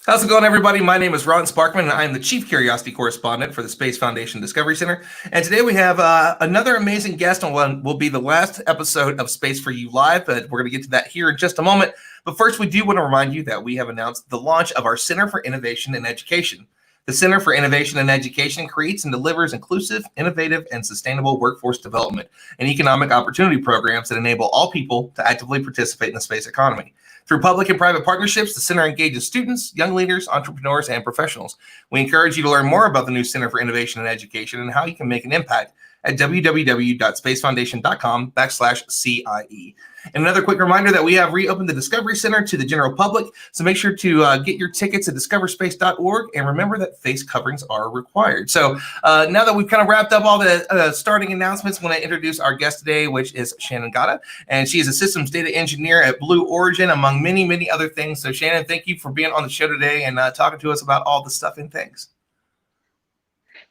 How's it going, everybody? My name is Ron Sparkman, and I am the Chief Curiosity Correspondent for the Space Foundation Discovery Center. And today we have another amazing guest on what will be the last episode of Space4U Live, but we're going to get to that here in just a moment. But first, we do want to remind you that we have announced the launch of our Center for Innovation and Education. The Center for Innovation and Education creates and delivers inclusive, innovative, and sustainable workforce development and economic opportunity programs that enable all people to actively participate in the space economy. Through public and private partnerships, the center engages students, young leaders, entrepreneurs, and professionals. We encourage you to learn more about the new Center for Innovation and Education and how you can make an impact at www.spacefoundation.com/CIE. And another quick reminder that we have reopened the Discovery Center to the general public, so make sure to get your tickets at discoverspace.org, and remember that face coverings are required. So now that we've kind of wrapped up all the starting announcements, I want to introduce our guest today, which is Shannon Gatta, and she is a systems data engineer at Blue Origin, among many, many other things. So Shannon, thank you for being on the show today and talking to us about all the stuff and things.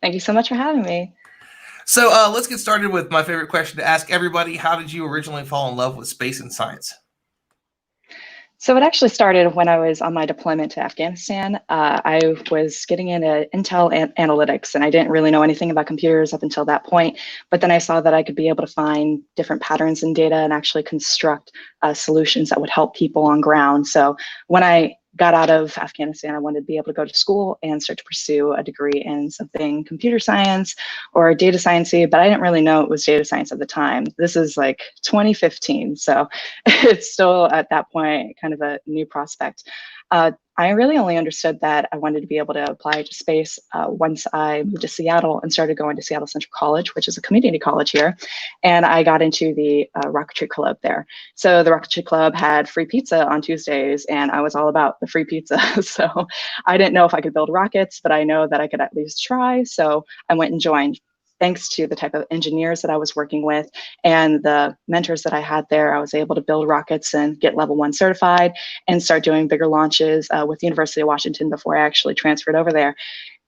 Thank you so much for having me. So let's get started with my favorite question to ask everybody. How did you originally fall in love with space and science? So it actually started when I was on my deployment to Afghanistan. I was getting into Intel analytics, and I didn't really know anything about computers up until that point. But then I saw that I could be able to find different patterns in data and actually construct solutions that would help people on ground. So when I got out of Afghanistan, I wanted to be able to go to school and start to pursue a degree in something computer science or data sciencey, but I didn't really know it was data science at the time. This is like 2015, so it's still at that point kind of a new prospect. I really only understood that I wanted to be able to apply to space once I moved to Seattle and started going to Seattle Central College, which is a community college here. And I got into the rocketry club there. So the rocketry club had free pizza on Tuesdays, and I was all about the free pizza. So I didn't know if I could build rockets, but I know that I could at least try. So I went and joined. Thanks to the type of engineers that I was working with and the mentors that I had there, I was able to build rockets and get level 1 certified and start doing bigger launches with the University of Washington before I actually transferred over there.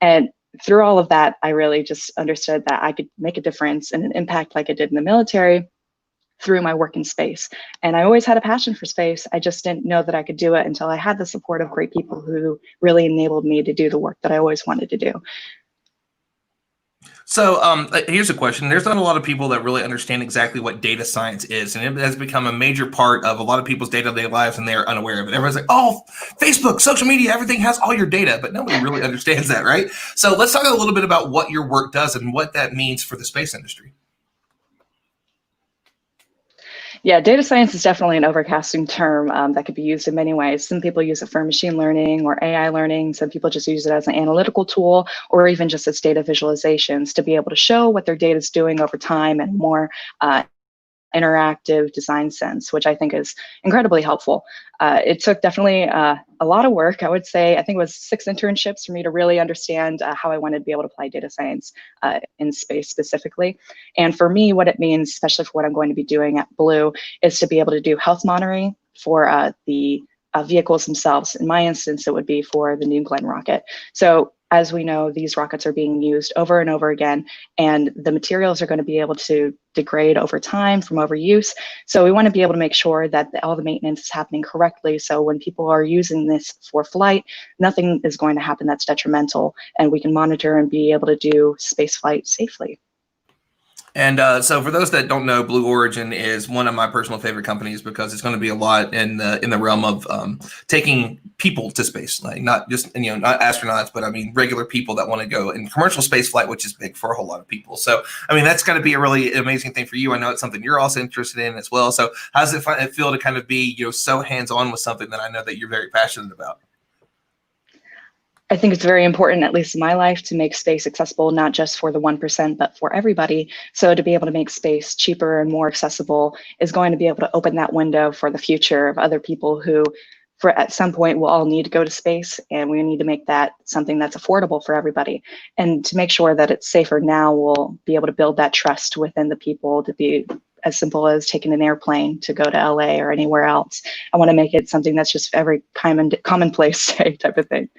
And through all of that, I really just understood that I could make a difference and an impact like I did in the military through my work in space. And I always had a passion for space. I just didn't know that I could do it until I had the support of great people who really enabled me to do the work that I always wanted to do. So here's a question. There's not a lot of people that really understand exactly what data science is, and it has become a major part of a lot of people's day-to-day lives, and they're unaware of it. Everyone's like, oh, Facebook, social media, everything has all your data, but nobody really understands that, right? So let's talk a little bit about what your work does and what that means for the space industry. Yeah, data science is definitely an overcasting term that could be used in many ways. Some people use it for machine learning or AI learning. Some people just use it as an analytical tool or even just as data visualizations to be able to show what their data is doing over time and more interactive design sense, which I think is incredibly helpful. It took definitely a lot of work. I would say, I think it was 6 internships for me to really understand how I wanted to be able to apply data science in space specifically. And for me, what it means, especially for what I'm going to be doing at Blue, is to be able to do health monitoring for the vehicles themselves. In my instance, it would be for the New Glenn rocket. So as we know, these rockets are being used over and over again, and the materials are going to be able to degrade over time from overuse. So we want to be able to make sure that all the maintenance is happening correctly. So when people are using this for flight, nothing is going to happen that's detrimental, and we can monitor and be able to do space flight safely. And so for those that don't know, Blue Origin is one of my personal favorite companies because it's going to be a lot in the realm of taking people to space, like not just, not astronauts, but I mean regular people that want to go in commercial space flight, which is big for a whole lot of people. So I mean that's got to be a really amazing thing for you. I know it's something you're also interested in as well. So how does it feel to kind of be so hands-on with something that I know that you're very passionate about? I think it's very important, at least in my life, to make space accessible, not just for the 1%, but for everybody. So to be able to make space cheaper and more accessible is going to be able to open that window for the future of other people who, at some point, will all need to go to space, and we need to make that something that's affordable for everybody. And to make sure that it's safer now, we'll be able to build that trust within the people to be as simple as taking an airplane to go to LA or anywhere else. I want to make it something that's just every commonplace type of thing.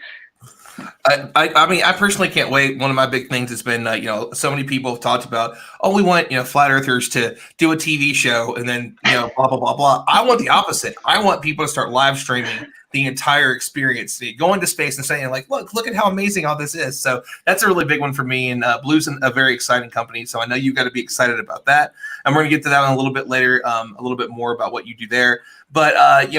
I mean, I personally can't wait. One of my big things has been, so many people have talked about, oh, we want, flat earthers to do a TV show and then, blah, blah, blah, blah. I want the opposite. I want people to start live streaming the entire experience, going to space and saying like, look at how amazing all this is. So that's a really big one for me. And Blue's a very exciting company. So I know you've got to be excited about that. And we're going to get to that in a little bit later, a little bit more about what you do there. But,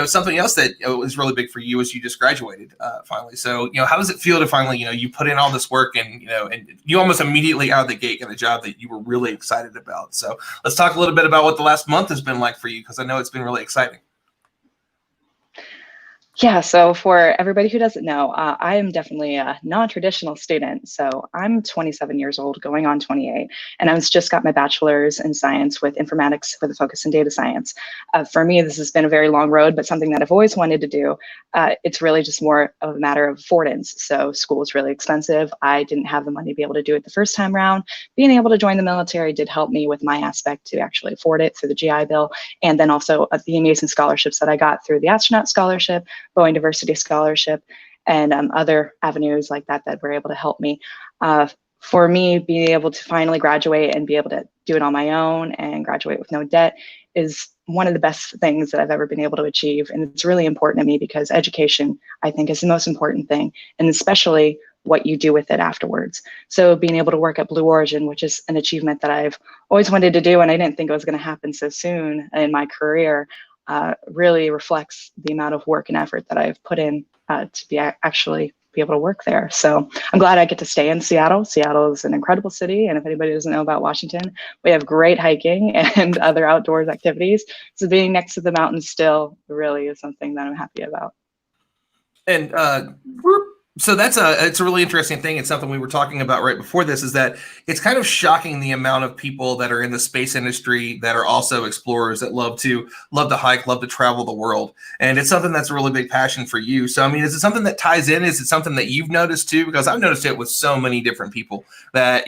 something else that was really big for you is you just graduated finally. So, how does it feel to finally, you put in all this work and you almost immediately out of the gate get a job that you were really excited about. So let's talk a little bit about what the last month has been like for you, because I know it's been really exciting. Yeah, so for everybody who doesn't know, I am definitely a non-traditional student. So I'm 27 years old, going on 28, and I just got my bachelor's in science with informatics with a focus in data science. For me, this has been a very long road, but something that I've always wanted to do. It's really just more of a matter of affordance. So school is really expensive. I didn't have the money to be able to do it the first time around. Being able to join the military did help me with my aspect to actually afford it through the GI Bill, and then also the amazing scholarships that I got through the Astronaut Scholarship, Boeing Diversity Scholarship, and other avenues like that were able to help me. For me, being able to finally graduate and be able to do it on my own and graduate with no debt is one of the best things that I've ever been able to achieve. And it's really important to me because education, I think, is the most important thing, and especially what you do with it afterwards. So being able to work at Blue Origin, which is an achievement that I've always wanted to do, and I didn't think it was going to happen so soon in my career, really reflects the amount of work and effort that I've put in to actually be able to work there. So I'm glad I get to stay in Seattle. Seattle is an incredible city. And if anybody doesn't know about Washington, we have great hiking and other outdoors activities. So being next to the mountains still really is something that I'm happy about. And so it's a really interesting thing. It's something we were talking about right before this, is that it's kind of shocking the amount of people that are in the space industry that are also explorers that love to hike, love to travel the world. And it's something that's a really big passion for you. So, I mean, is it something that ties in? Is it something that you've noticed too? Because I've noticed it with so many different people that,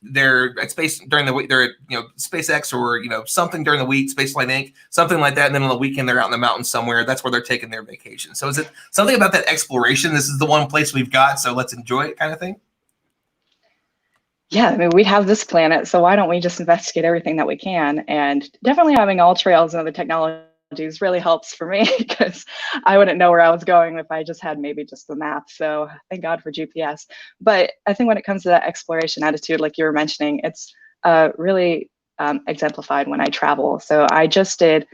they're at space during the week, they're at, SpaceX or, something during the week, Spaceflight Inc., something like that. And then on the weekend, they're out in the mountains somewhere. That's where they're taking their vacation. So is it something about that exploration? This is the one place we've got, so let's enjoy it, kind of thing? Yeah, I mean, we have this planet, so why don't we just investigate everything that we can? And definitely having all trails and other technologies really helps for me because I wouldn't know where I was going if I just had maybe just the map. So thank God for GPS. But I think when it comes to that exploration attitude, like you were mentioning, it's really exemplified when I travel. So I just did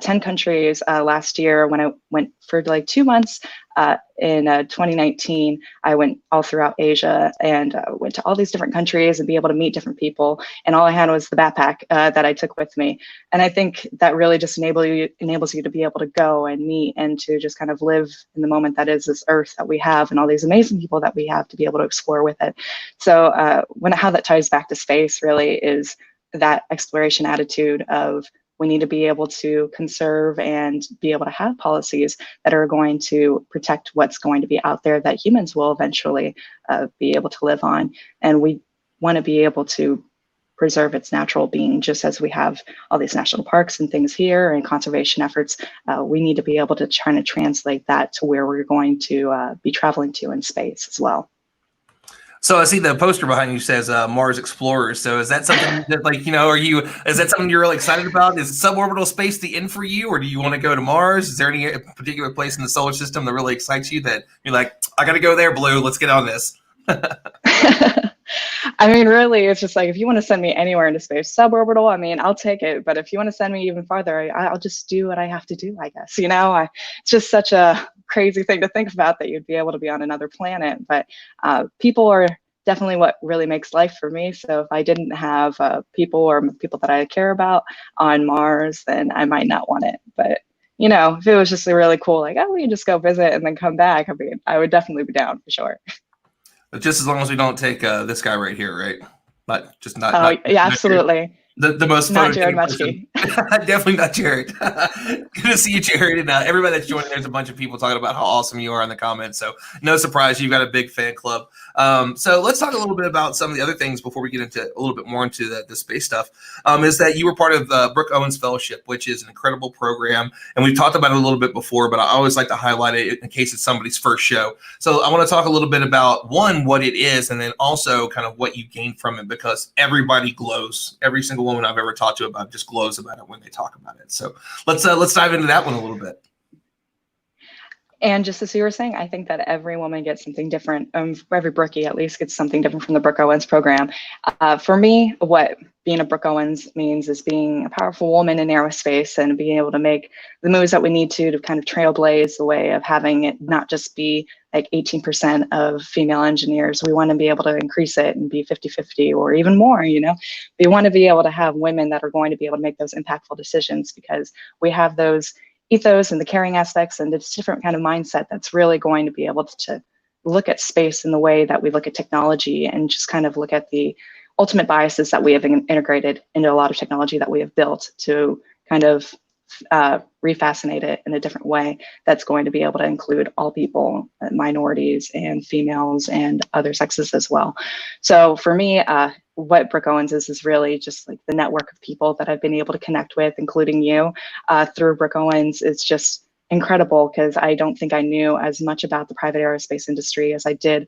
10 countries last year when I went for like 2 months in 2019. I went all throughout Asia and went to all these different countries and be able to meet different people. And all I had was the backpack that I took with me. And I think that really just enables you to be able to go and meet and to just kind of live in the moment that is this earth that we have and all these amazing people that we have to be able to explore with it. So how that ties back to space really is that exploration attitude of we need to be able to conserve and be able to have policies that are going to protect what's going to be out there that humans will eventually be able to live on. And we want to be able to preserve its natural being, just as we have all these national parks and things here and conservation efforts. We need to be able to try to translate that to where we're going to be traveling to in space as well. So I see the poster behind you says Mars Explorers. So is that something that is that something you're really excited about? Is suborbital space the end for you, or do you want to go to Mars? Is there any particular place in the solar system that really excites you that you're like, I got to go there, Blue, let's get on this? I mean, really, it's just like, if you want to send me anywhere into space, suborbital, I mean, I'll take it. But if you want to send me even farther, I'll just do what I have to do, I guess. It's just such a crazy thing to think about that you'd be able to be on another planet. But people are definitely what really makes life for me. So if I didn't have people or people that I care about on Mars, then I might not want it. But if it was just really cool, like, oh, we can just go visit and then come back, I mean, I would definitely be down for sure. But just as long as we don't take this guy right here, right? Yeah, absolutely. The most not Jared Muchke. Definitely not Jared. Good to see you, Jared. And everybody that's joining, there's a bunch of people talking about how awesome you are in the comments. So no surprise, you've got a big fan club. So let's talk a little bit about some of the other things before we get into a little bit more into the space stuff. Is that you were part of the Brooke Owens Fellowship, which is an incredible program. And we've talked about it a little bit before, but I always like to highlight it in case it's somebody's first show. So I want to talk a little bit about, one, what it is, and then also kind of what you gain from it, because everybody glows. Every single woman I've ever talked to about it just glows about it when they talk about it. So let's dive into that one a little bit. And just as you were saying, I think that every woman gets something different. Every Brookie at least gets something different from the Brooke Owens program. For me, what being a Brooke Owens means is being a powerful woman in aerospace and being able to make the moves that we need to kind of trailblaze the way of having it not just be like 18% of female engineers. We want to be able to increase it and be 50-50 or even more, you know. We want to be able to have women that are going to be able to make those impactful decisions because we have those ethos and the caring aspects and this different kind of mindset that's really going to be able to look at space in the way that we look at technology and just kind of look at the ultimate biases that we have integrated into a lot of technology that we have built to kind of refascinate it in a different way that's going to be able to include all people, minorities and females and other sexes as well. So for me, what Brooke Owens is really just like the network of people that I've been able to connect with, including you, through Brooke Owens. It's just incredible because I don't think I knew as much about the private aerospace industry as I did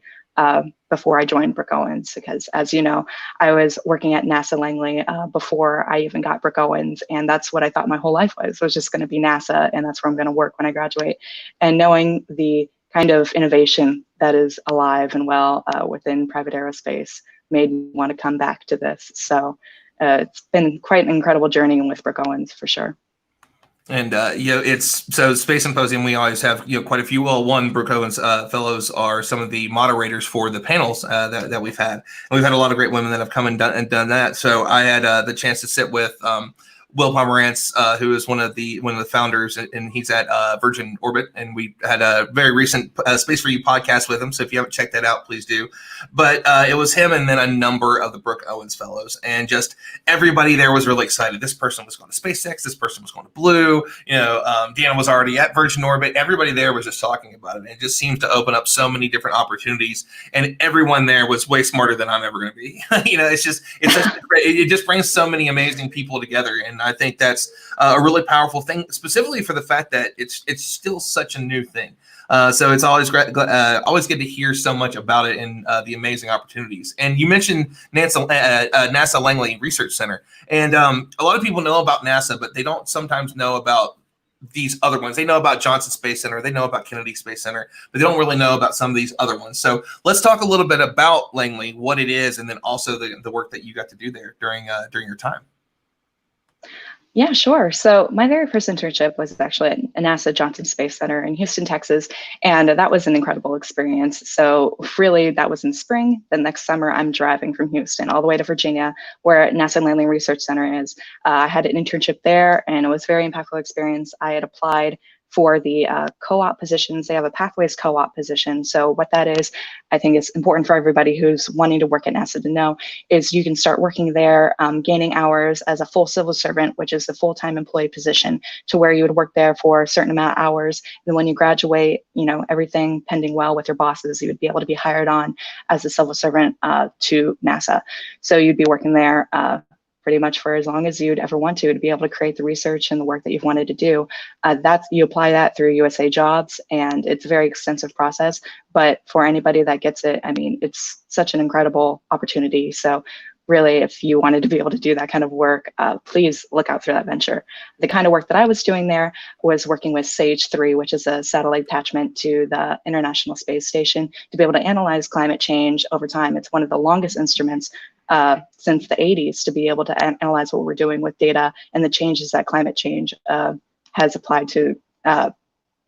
before I joined Brooke Owens, because as you know, I was working at NASA Langley before I even got Brooke Owens, and that's what I thought my whole life was just going to be NASA, and that's where I'm going to work when I graduate. And knowing the kind of innovation that is alive and well within private aerospace made me want to come back to this. So it's been quite an incredible journey with Brooke Owens for sure. And it's so Space Symposium. We always have quite a few. Well, one, Brooke Owens fellows are some of the moderators for the panels that we've had. And we've had a lot of great women that have come and done that. So I had the chance to sit with Will Pomerantz, who is one of the founders, and he's at Virgin Orbit, and we had a very recent Space4U podcast with him. So if you haven't checked that out, please do. But it was him, and then a number of the Brooke Owens fellows, and just everybody there was really excited. This person was going to SpaceX. This person was going to Blue. Deanna was already at Virgin Orbit. Everybody there was just talking about it. And it just seems to open up so many different opportunities, and everyone there was way smarter than I'm ever going to be. It just brings so many amazing people together, and I think that's a really powerful thing, specifically for the fact that it's still such a new thing. So it's always always good to hear so much about it and the amazing opportunities. And you mentioned NASA Langley Research Center, and a lot of people know about NASA, but they don't sometimes know about these other ones. They know about Johnson Space Center, they know about Kennedy Space Center, but they don't really know about some of these other ones. So let's talk a little bit about Langley, what it is, and then also the work that you got to do there during your time. Yeah, sure. So my very first internship was actually at NASA Johnson Space Center in Houston, Texas, and that was an incredible experience. So really, that was in spring. The next summer, I'm driving from Houston all the way to Virginia, where NASA Langley Research Center is. I had an internship there, and it was a very impactful experience. I had applied for the co-op positions. They have a pathways co-op position. So what that is, I think it's important for everybody who's wanting to work at NASA to know, is you can start working there, gaining hours as a full civil servant, which is a full-time employee position, to where you would work there for a certain amount of hours. And when you graduate, everything pending well with your bosses, you would be able to be hired on as a civil servant to NASA. So you'd be working there pretty much for as long as you'd ever want to be able to create the research and the work that you've wanted to do. You apply that through USA Jobs, and it's a very extensive process. But for anybody that gets it, I mean, it's such an incredible opportunity. So really, if you wanted to be able to do that kind of work, please look out for that venture. The kind of work that I was doing there was working with SAGE-3, which is a satellite attachment to the International Space Station, to be able to analyze climate change over time. It's one of the longest instruments since the 80s to be able to analyze what we're doing with data and the changes that climate change has applied to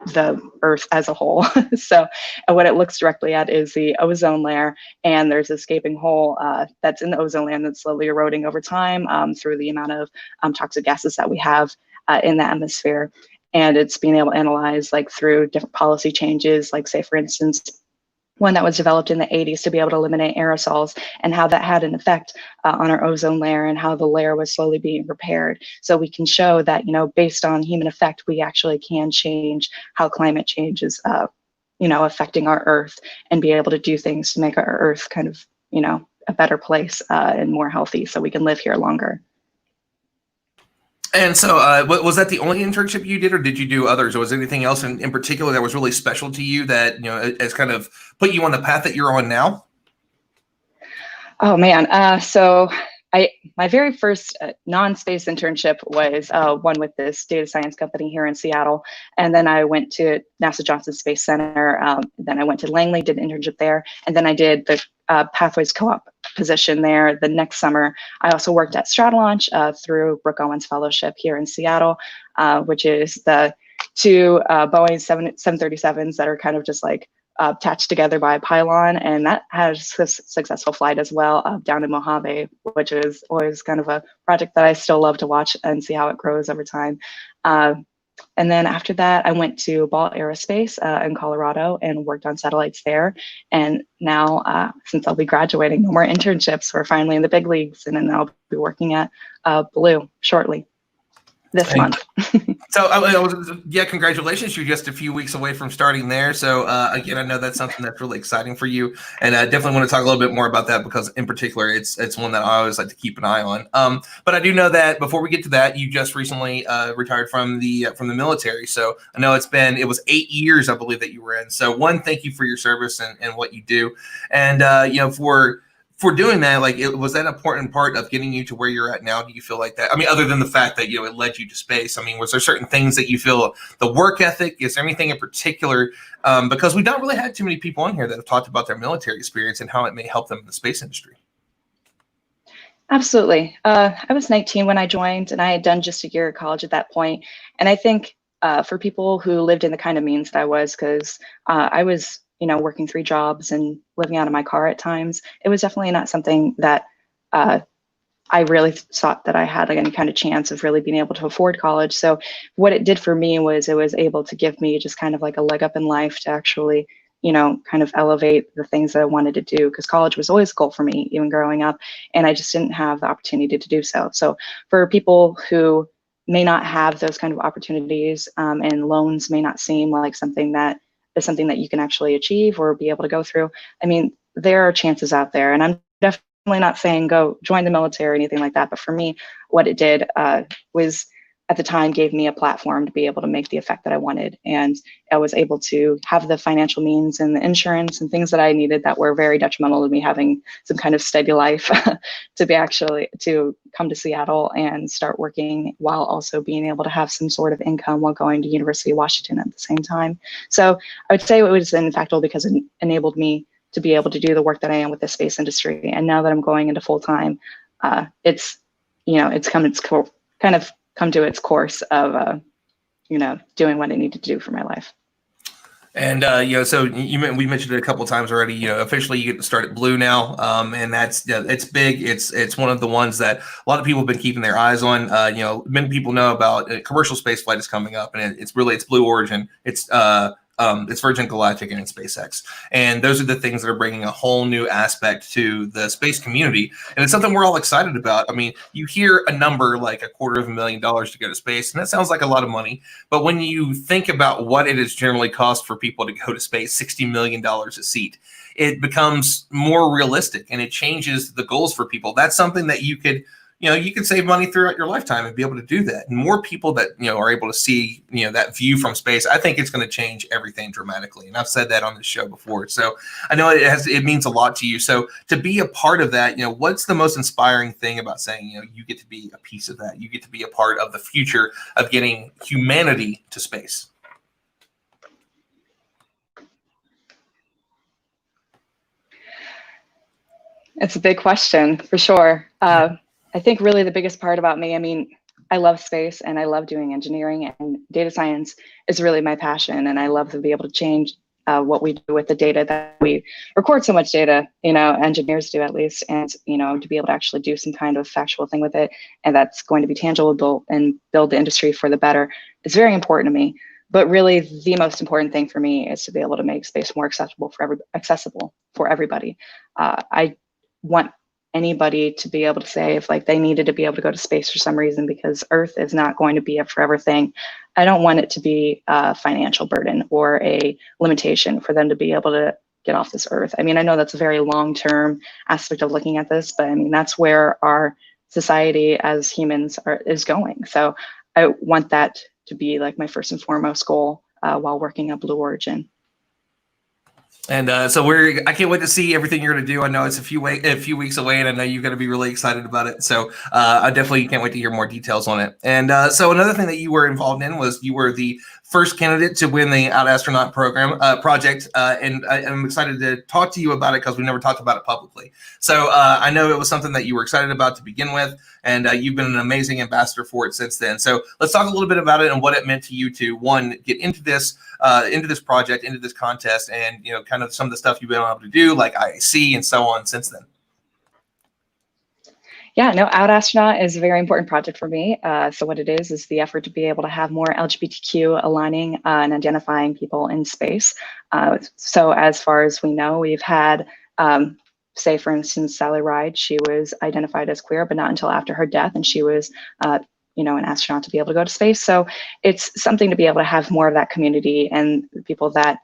the Earth as a whole. So what it looks directly at is the ozone layer, and there's this gaping hole that's in the ozone layer that's slowly eroding over time through the amount of toxic gases that we have in the atmosphere. And it's being able to analyze through different policy changes, say, for instance, one that was developed in the 80s to be able to eliminate aerosols, and how that had an effect on our ozone layer and how the layer was slowly being repaired. So we can show that, based on human effect, we actually can change how climate change is, affecting our Earth, and be able to do things to make our Earth kind of, a better place and more healthy, so we can live here longer. And so was that the only internship you did, or did you do others? Or was there anything else in particular that was really special to you that, has kind of put you on the path that you're on now? Oh, man. So my very first non-space internship was one with this data science company here in Seattle, and then I went to NASA Johnson Space Center. Then I went to Langley, did an internship there, and then I did the Pathways Co-op position there the next summer. I also worked at Stratolaunch through Brooke Owens Fellowship here in Seattle, which is the two Boeing 737s that are kind of just like attached together by a pylon, and that has a successful flight as well down in Mojave, which is always kind of a project that I still love to watch and see how it grows over time. And then after that, I went to Ball Aerospace in Colorado and worked on satellites there. And now, since I'll be graduating, no more internships, we're finally in the big leagues, and then I'll be working at Blue shortly this month. So, yeah, congratulations. You're just a few weeks away from starting there. So, again, I know that's something that's really exciting for you. And I definitely want to talk a little bit more about that because, in particular, it's one that I always like to keep an eye on. But I do know that before we get to that, you just recently retired from the military. So, I know it was 8 years, I believe, that you were in. So, one, thank you for your service and what you do. And, for doing that, like, was that an important part of getting you to where you're at now? Do you feel like that? I mean, other than the fact that, it led you to space, I mean, was there certain things that you feel, the work ethic, is there anything in particular? Because we don't really have too many people on here that have talked about their military experience and how it may help them in the space industry. Absolutely. I was 19 when I joined, and I had done just a year of college at that point. And I think for people who lived in the kind of means that I was, because I was working 3 jobs and living out of my car at times, it was definitely not something that I really thought that I had like any kind of chance of really being able to afford college. So what it did for me was it was able to give me just kind of like a leg up in life to actually, kind of elevate the things that I wanted to do, because college was always a goal for me, even growing up, and I just didn't have the opportunity to do so. So for people who may not have those kind of opportunities, and loans may not seem like something that is something that you can actually achieve or be able to go through, I mean, there are chances out there. And I'm definitely not saying go join the military or anything like that. But for me, what it did was at the time gave me a platform to be able to make the effect that I wanted. And I was able to have the financial means and the insurance and things that I needed that were very detrimental to me having some kind of steady life to come to Seattle and start working while also being able to have some sort of income while going to University of Washington at the same time. So I would say it was impactful because it enabled me to be able to do the work that I am with the space industry. And now that I'm going into full time, it's kind of come to its course of, doing what I need to do for my life. And, so we mentioned it a couple of times already, officially you get to start at Blue now. And that's, it's big. It's one of the ones that a lot of people have been keeping their eyes on. Many people know about commercial space flight is coming up, and it's Blue Origin. It's Virgin Galactic and it's SpaceX. And those are the things that are bringing a whole new aspect to the space community. And it's something we're all excited about. I mean, you hear a number like $250,000 to go to space, and that sounds like a lot of money. But when you think about what it has generally cost for people to go to space, $60 million a seat, it becomes more realistic and it changes the goals for people. That's something that you could save money throughout your lifetime and be able to do that. And more people that, are able to see, that view from space, I think it's going to change everything dramatically. And I've said that on the show before. So I know it means a lot to you. So to be a part of that, what's the most inspiring thing about saying, you get to be a piece of that? You get to be a part of the future of getting humanity to space. It's a big question for sure. I think really the biggest part about me, I mean, I love space and I love doing engineering, and data science is really my passion. And I love to be able to change what we do with the data that we record so much data, engineers do at least, and, to be able to actually do some kind of factual thing with it. And that's going to be tangible and build the industry for the better. It's very important to me. But really the most important thing for me is to be able to make space more accessible for everybody. I want anybody to be able to say if like they needed to be able to go to space for some reason, because Earth is not going to be a forever thing. I don't want it to be a financial burden or a limitation for them to be able to get off this Earth. I mean, I know that's a very long-term aspect of looking at this, but I mean, that's where our society as humans is going. So I want that to be like my first and foremost goal while working at Blue Origin. And so I can't wait to see everything you're going to do. I know it's a few weeks away, and I know you're going to be really excited about it. So I definitely can't wait to hear more details on it. And so another thing that you were involved in was you were the first candidate to win the Astronaut Program project, and I'm excited to talk to you about it because we never talked about it publicly. So I know it was something that you were excited about to begin with, and you've been an amazing ambassador for it since then. So let's talk a little bit about it and what it meant to you to, one, get into this project, into this contest, and kind of some of the stuff you've been able to do, like IAC and so on since then. Yeah, no, Out Astronaut is a very important project for me. So what it is the effort to be able to have more LGBTQ aligning and identifying people in space. So as far as we know, we've had, say, for instance, Sally Ride, she was identified as queer, but not until after her death, and she was an astronaut to be able to go to space. So it's something to be able to have more of that community and people that,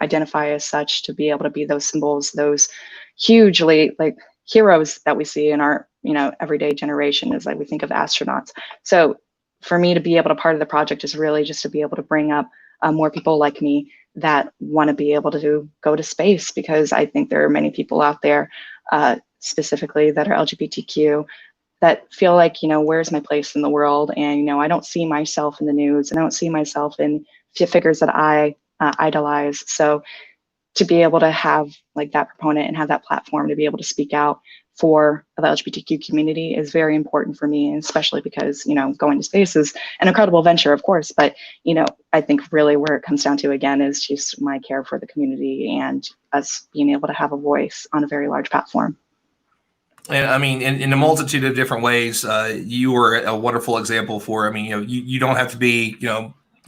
identify as such, to be able to be those symbols, those hugely like heroes that we see in our, everyday generation, is like we think of astronauts. So for me to be able to part of the project is really just to be able to bring up more people like me that want to be able to go to space, because I think there are many people out there specifically that are LGBTQ that feel like, where's my place in the world? And, I don't see myself in the news, and I don't see myself in figures that I idolize. So to be able to have like that proponent and have that platform to be able to speak out for the LGBTQ community is very important for me, especially because, going to space is an incredible venture, of course, but, I think really where it comes down to, again, is just my care for the community and us being able to have a voice on a very large platform. And I mean, in a multitude of different ways, you were a wonderful example for, you don't have to be,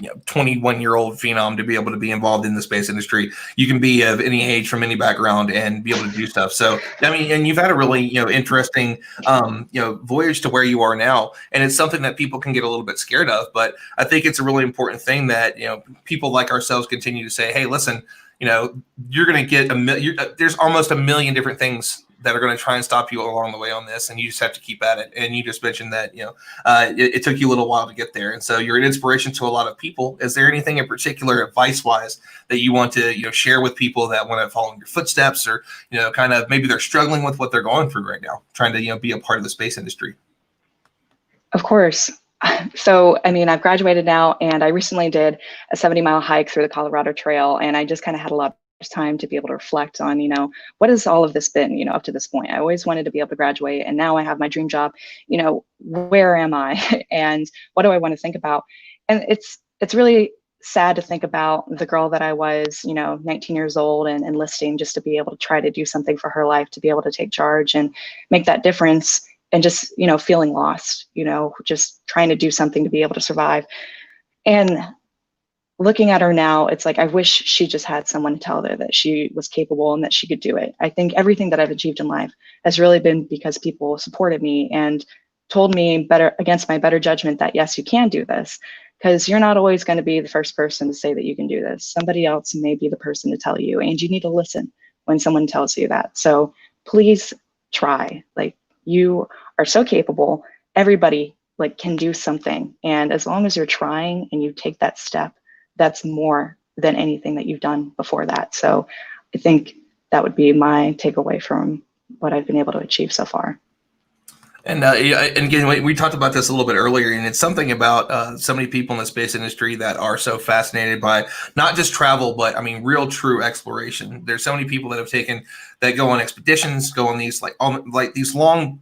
21-year-old phenom to be able to be involved in the space industry. You can be of any age, from any background, and be able to do stuff. So, and you've had a really, interesting, voyage to where you are now. And it's something that people can get a little bit scared of, but I think it's a really important thing that, people like ourselves continue to say, hey, listen, you're going to get there's almost a million different things that are going to try and stop you along the way on this, and you just have to keep at it. And you just mentioned that it took you a little while to get there, and so you're an inspiration to a lot of people. Is there anything in particular, advice-wise, that you want to share with people that want to follow in your footsteps, or kind of maybe they're struggling with what they're going through right now, trying to be a part of the space industry? Of course. So, I've graduated now, and I recently did a 70-mile hike through the Colorado Trail, and I just kind of had a lot of time to be able to reflect on, what has all of this been, up to this point. I always wanted to be able to graduate, and now I have my dream job. Where am I and what do I want to think about? And it's really sad to think about the girl that I was, 19 years old, and enlisting just to be able to try to do something for her life, to be able to take charge and make that difference, and just, feeling lost, just trying to do something to be able to survive. And looking at her now, it's like, I wish she just had someone to tell her that she was capable and that she could do it. I think everything that I've achieved in life has really been because people supported me and told me better, against my better judgment, that yes, you can do this, because you're not always going to be the first person to say that you can do this. Somebody else may be the person to tell you, and you need to listen when someone tells you that. So please try. Like, you are so capable. Everybody can do something. And as long as you're trying and you take that step, that's more than anything that you've done before that. So I think that would be my takeaway from what I've been able to achieve so far. And again, we talked about this a little bit earlier, and it's something about so many people in the space industry that are so fascinated by not just travel, but real, true exploration. There's so many people that go on expeditions, go on these these long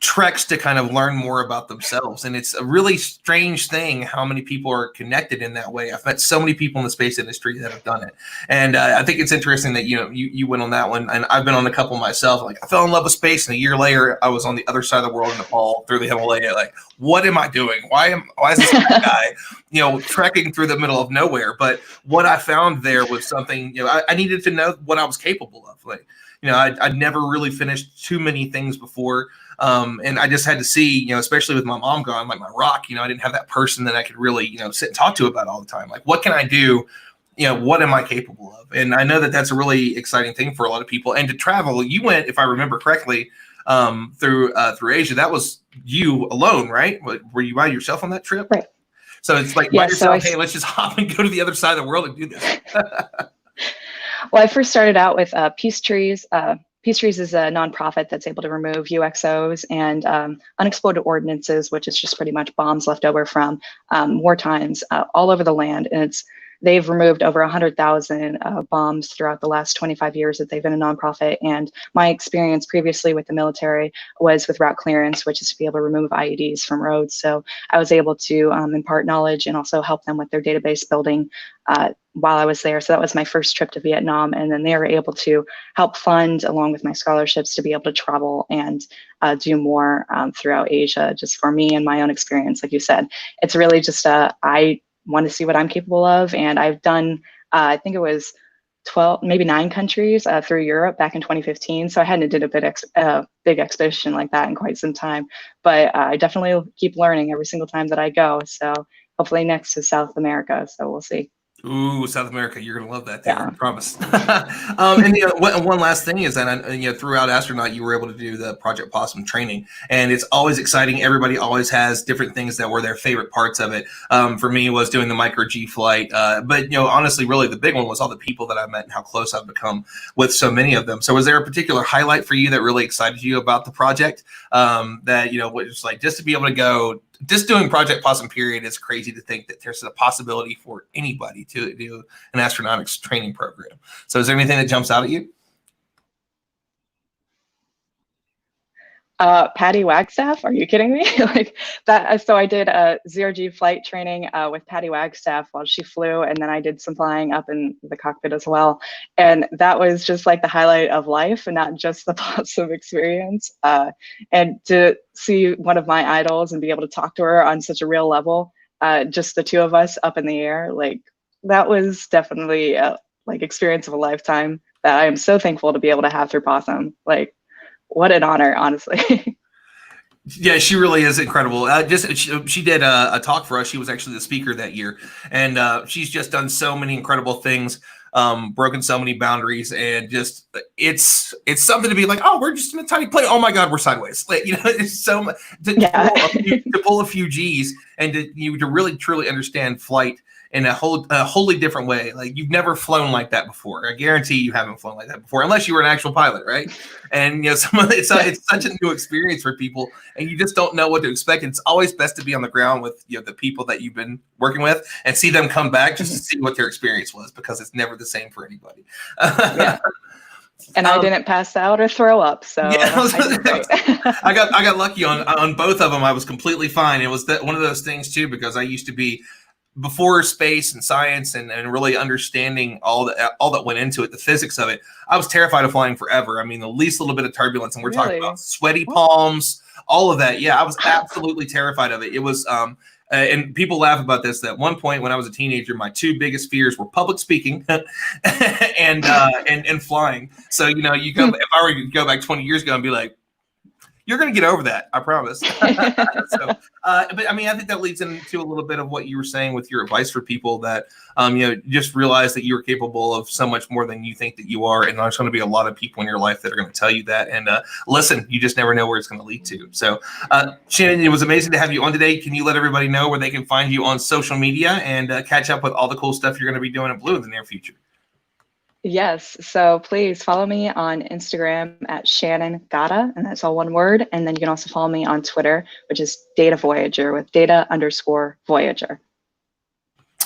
treks to kind of learn more about themselves. And it's a really strange thing how many people are connected in that way. I've met so many people in the space industry that have done it. And I think it's interesting that, you went on that one, and I've been on a couple myself. Like, I fell in love with space, and a year later I was on the other side of the world in Nepal, through the Himalaya. Like, what am I doing? Why is this guy, trekking through the middle of nowhere? But what I found there was something, I needed to know what I was capable of. Like, I'd never really finished too many things before. And I just had to see, especially with my mom gone, like my rock, I didn't have that person that I could really, sit and talk to about all the time. Like, what can I do? What am I capable of? And I know that that's a really exciting thing for a lot of people. And to travel, you went, if I remember correctly, through Asia. That was you alone, right? Were you by yourself on that trip? Right. So it's like, by yourself, hey, let's just hop and go to the other side of the world and do this. Well, I first started out with Peace Trees. Peace Trees is a nonprofit that's able to remove UXOs and unexploded ordnances, which is just pretty much bombs left over from war times all over the land. And they've removed over 100,000 bombs throughout the last 25 years that they've been a nonprofit. And my experience previously with the military was with route clearance, which is to be able to remove IEDs from roads. So I was able to impart knowledge and also help them with their database building while I was there. So that was my first trip to Vietnam. And then they were able to help fund, along with my scholarships, to be able to travel and do more throughout Asia, just for me and my own experience. Like you said, it's really just I want to see what I'm capable of. And I've done, I think it was 12, maybe 9 countries through Europe back in 2015. So I hadn't did a big expedition like that in quite some time, but I definitely keep learning every single time that I go. So hopefully next is South America. So we'll see. Ooh, South America, you're gonna love that there, Yeah. I promise. And one last thing is that throughout Astronaut, you were able to do the Project Possum training, and it's always exciting. Everybody always has different things that were their favorite parts of it. For me, was doing the micro G flight, but honestly, really the big one was all the people that I met and how close I've become with so many of them. So, was there a particular highlight for you that really excited you about the project? That was like just to be able to go. Just doing Project Possum period is crazy to think that there's a possibility for anybody to do an astronautics training program. So is there anything that jumps out at you? Patty Wagstaff, are you kidding me? Like that. So I did a zero-G flight training with Patty Wagstaff while she flew, and then I did some flying up in the cockpit as well. And that was just like the highlight of life, and not just the Possum experience. And to see one of my idols and be able to talk to her on such a real level, just the two of us up in the air, like that was definitely like experience of a lifetime that I am so thankful to be able to have through Possum. Like, what an honor, honestly. Yeah, she really is incredible. She did a talk for us. She was actually the speaker that year, and she's just done so many incredible things, broken so many boundaries, and just it's something to be like, oh, we're just in a tiny plane. Oh my God, we're sideways. Like, it's so much to pull a few G's and to really truly understand flight in a wholly different way. Like, you've never flown like that before. I guarantee you haven't flown like that before, unless you were an actual pilot, right? And it's such a new experience for people, and you just don't know what to expect. It's always best to be on the ground with the people that you've been working with and see them come back just to see what their experience was, because it's never the same for anybody. Yeah. And I didn't pass out or throw up, so yeah, I got lucky on both of them. I was completely fine. It was one of those things too, because I used to be, before space and science and really understanding all that went into it, the physics of it, I was terrified of flying forever. I mean, the least little bit of turbulence, and we're talking about sweaty palms, all of that. Yeah, I was absolutely terrified of it. It was, and people laugh about this, that at one point when I was a teenager, my 2 biggest fears were public speaking and flying. So, if I were to go back 20 years ago and be like, you're going to get over that, I promise. But I mean, I think that leads into a little bit of what you were saying with your advice for people that, just realize that you're capable of so much more than you think that you are. And there's going to be a lot of people in your life that are going to tell you that. And listen, you just never know where it's going to lead to. So, Shannon, it was amazing to have you on today. Can you let everybody know where they can find you on social media and catch up with all the cool stuff you're going to be doing at Blue in the near future? Yes, so please follow me on Instagram at Shannon Gatta, and that's all one word. And then you can also follow me on Twitter, which is Data Voyager, with data_Voyager.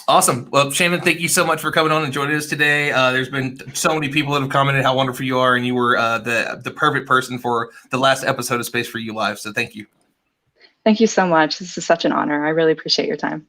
Awesome. Well, Shannon, thank you so much for coming on and joining us today. There's been so many people that have commented how wonderful you are, and you were the perfect person for the last episode of Space4U Live. So thank you. Thank you so much. This is such an honor. I really appreciate your time.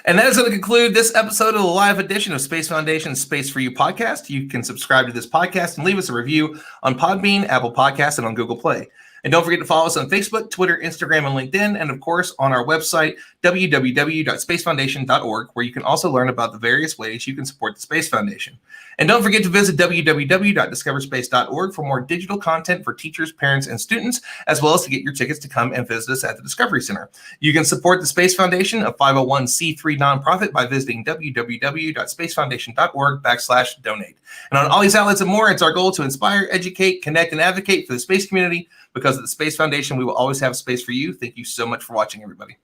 And that is going to conclude this episode of the live edition of Space Foundation's Space4U podcast. You can subscribe to this podcast and leave us a review on Podbean, Apple Podcasts, and on Google Play. And don't forget to follow us on Facebook, Twitter, Instagram, and LinkedIn, and of course on our website, www.spacefoundation.org, where you can also learn about the various ways you can support the Space Foundation. And don't forget to visit www.discoverspace.org for more digital content for teachers, parents, and students, as well as to get your tickets to come and visit us at the Discovery Center. You can support the Space Foundation, a 501c3 nonprofit, by visiting www.spacefoundation.org/donate. And on all these outlets and more, it's our goal to inspire, educate, connect, and advocate for the space community, because at the Space Foundation, we will always have space for you. Thank you so much for watching, everybody.